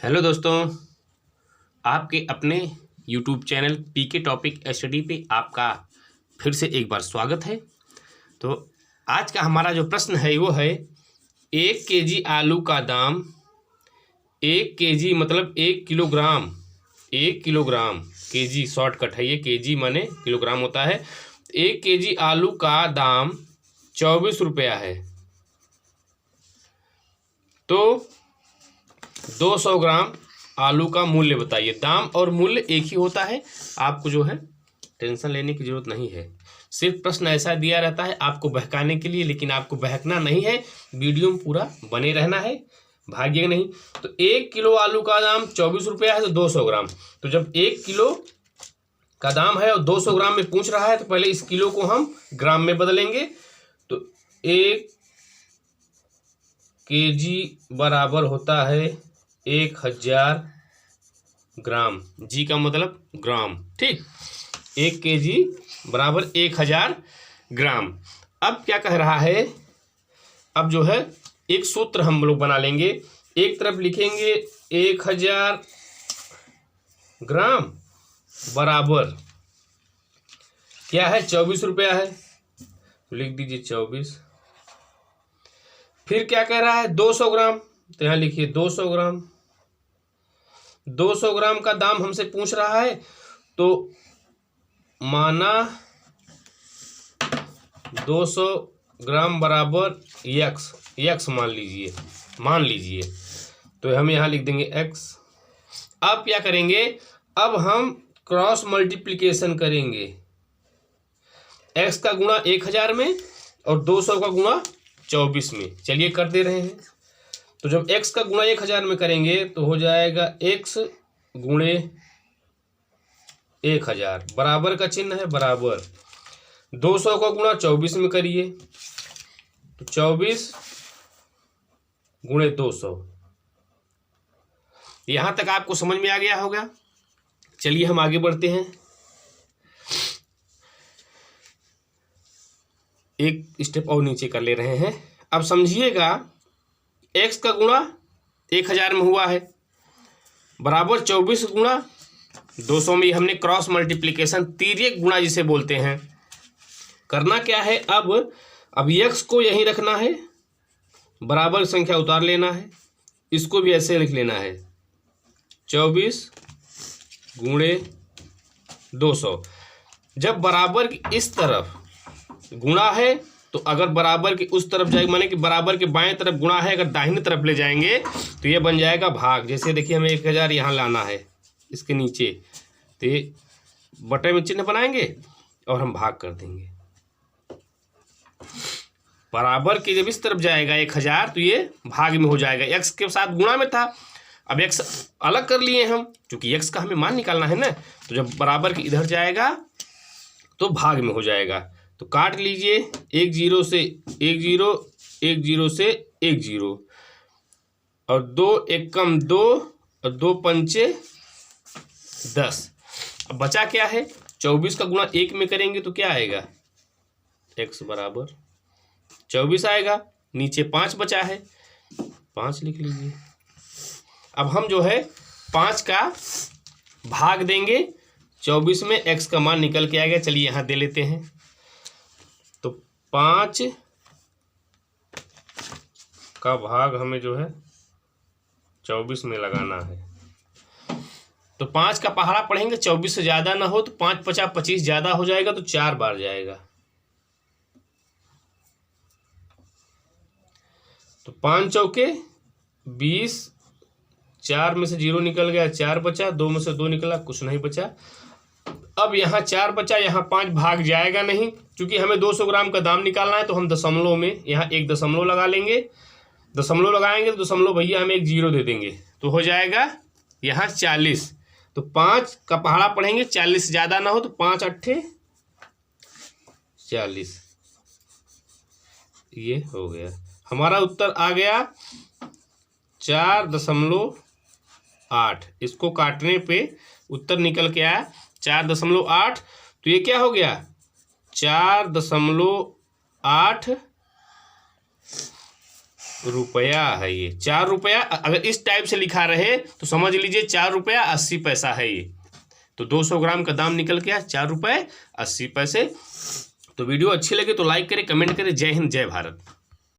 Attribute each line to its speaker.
Speaker 1: Hello दोस्तों, आपके अपने YouTube channel PK topic study पे आपका फिर से एक बार स्वागत है। तो आज का हमारा जो प्रश्न है वो है 1 केजी आलू का दाम 1 केजी मतलब 1 किलोग्राम 1 किलोग्राम केजी शॉर्टकट है, ये केजी माने किलोग्राम होता है। 1 केजी आलू का दाम 24 रुपया है, तो 200 ग्राम आलू का मूल्य बताइए। दाम और मूल्य एक ही होता है, आपको जो है टेंशन लेने की जरूरत नहीं है। सिर्फ प्रश्न ऐसा दिया रहता है आपको बहकाने के लिए, लेकिन आपको बहकना नहीं है, वीडियो में पूरा बने रहना है, भागिएगा नहीं। तो 1 किलो आलू का दाम 24 रुपया है, तो 200 ग्राम। तो जब 1 किलो का दाम है और 200 ग्राम में पूछ रहा है, तो पहले इस किलो को हम ग्राम में बदलेंगे। तो 1 केजी बराबर होता है 1000 ग्राम। जी का मतलब ग्राम, ठीक। 1 केजी बराबर 1000 ग्राम। अब क्या कह रहा है, अब जो है एक सूत्र हम लोग बना लेंगे। एक तरफ लिखेंगे 1000 ग्राम बराबर क्या है, 24 रुपया है, तो लिख दीजिए 24। फिर क्या कह रहा है, 200 ग्राम, तो यहाँ लिखिए 200 ग्राम। 200 ग्राम का दाम हमसे पूछ रहा है, तो माना 200 ग्राम बराबर x मान लीजिए, तो हम यहाँ लिख देंगे x। अब क्या करेंगे, अब हम क्रॉस मल्टीप्लिकेशन करेंगे। x का गुणा 1000 में और 200 का गुणा 24 में। चलिए कर दे रहे हैं। तो जब x का गुणा 1000 में करेंगे तो हो जाएगा x गुणे 1000, बराबर का चिन्ह है, बराबर। 200 का गुणा 24 में करिए, तो 24 गुणे 200। यहां तक आपको समझ में आ गया होगा। चलिए हम आगे बढ़ते हैं। एक स्टेप और नीचे कर ले रहे हैं। अब समझिएगा, x का गुणा 1000 में हुआ है, बराबर 24 गुणा 200 में। हमने क्रॉस मल्टीप्लिकेशन, तिर्यक गुणा जिसे बोलते हैं, करना क्या है। अब x को यहीं रखना है, बराबर संख्या उतार लेना है, इसको भी ऐसे लिख लेना है 24 गुणे 200। जब बराबर की इस तरफ गुणा है, तो अगर बराबर के उस तरफ जाएगा, माने कि बराबर के बाएं तरफ गुणा है, अगर दाहिने तरफ ले जाएंगे तो ये बन जाएगा भाग। जैसे देखिए हमें 1000 यहाँ लाना है, इसके नीचे, तो ये बटे में चिन्ह बनाएंगे और हम भाग कर देंगे। बराबर के जब इस तरफ जाएगा 1000, तो ये भाग में हो जाएगा। x के साथ गुणा में था, अब x अलग कर लिए हम, क्योंकि x का हमें मान निकालना है ना। तो जब बराबर के इधर जाएगा तो भाग में हो जाएगा। तो काट लीजिए, 1 0 से 1 0, 1 0 से 1 0, और 2 एकम 2 और 2 पंचे 10। अब बचा क्या है, 24 का गुणा 1 में करेंगे तो क्या आएगा, x बराबर 24 आएगा। नीचे 5 बचा है, 5 लिख लीजिए। अब हम जो है 5 का भाग देंगे 24 में, x का मान निकल के आएगा। चलिए यहाँ दे लेते हैं। तो 5 का भाग हमें जो है 24 में लगाना है। तो 5 का पहाड़ा पढ़ेंगे, 24 से ज़्यादा ना हो, तो 5 50 25 ज़्यादा हो जाएगा, तो 4 बार जाएगा। तो 5 चौके 20, 4 में से 0 निकल गया, 4 बचा, 2 में से 2 निकला, कुछ नहीं बचा। अब यहाँ 4 बचा, यहाँ 5 भाग जाएगा नहीं, क्योंकि हमें 200 ग्राम का दाम निकालना है। तो हम दशमलव में यहाँ एक दशमलव लगा लेंगे। दशमलव लगाएंगे तो दशमलव भैया हमें एक 0 दे देंगे, तो हो जाएगा यहाँ 40। तो 5 का पहाड़ा पढ़ेंगे, 40 ज़्यादा ना हो, तो 5 8 40, ये हो गया। हमारा उत्तर आ गया 4.8। इसको काटने पे उत्तर निकल के आया 4.8। तो ये क्या हो गया, 4.8 रुपया है ये, 4 रुपया। अगर इस टाइप से लिखा रहे तो समझ लीजिए 4 रुपया 80 पैसा है ये। तो 200 ग्राम का दाम निकल गया 4 रुपये 80 पैसे। तो वीडियो अच्छी लगे तो लाइक करें, कमेंट करें। जय हिंद, जय भारत।